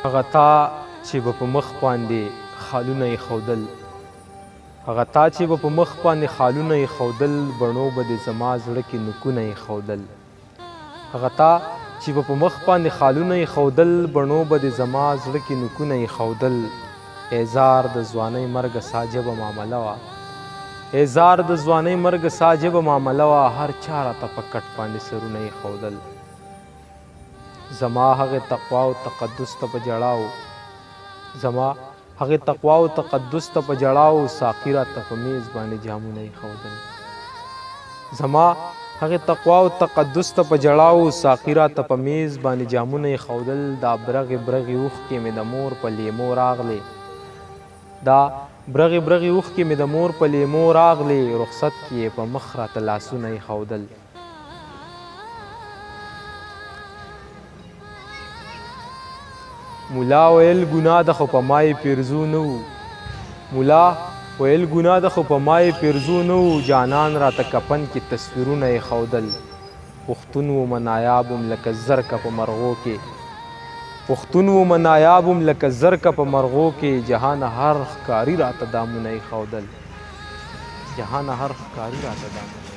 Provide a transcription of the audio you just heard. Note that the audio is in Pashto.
هغه تا چې به په مخ باندې خالونه ایښودل هغه تا چې به په مخ باندې خالونه ایښودل بڼو به د زما زړه کې نوکونه ایښودل هغه تا چې به په مخ باندې خالونه ایښودل بڼو به د زما زړه کې نوکونه ایښودل ایزار د ځوانۍ مرګه ستا ژبه معامله وه ایزار د ځوانۍ مرګه ستا ژبه معامله وه هر چا راته په کټ باندې سرونه ایښودل زما هغې تقوا او تقدس ته په ژړاو زما هغې تقوا او تقدس ته په ژړاو ساقي راته په میز باندې جامونه ایښودل زما هغې تقوا او تقدس ته په ژړاو ساقي راته په میز باندې جامونه ایښودل دا برغې برغې اوښکې مې د مور په لیمو راغلې دا برغې برغې اوښکې مې د مور په لیمو راغلې رخصت کې یې په مخ راته لاسونه ایښودل ملا ویل ګناه ده خو په ما یې پیرزو نه وو ملا ویل ګناه ده خو په ما یې پیرزو نه وو جانان راته کفن کې تصویرونه ایښودل پښتون ومه نایاب وم لکه زرکه په مرغو کې پښتون ومه نایاب وم لکه زرکه په مرغو کې جهان هر ښکاري راته دامونه ایښودل جهان هر ښکاري راته دامونه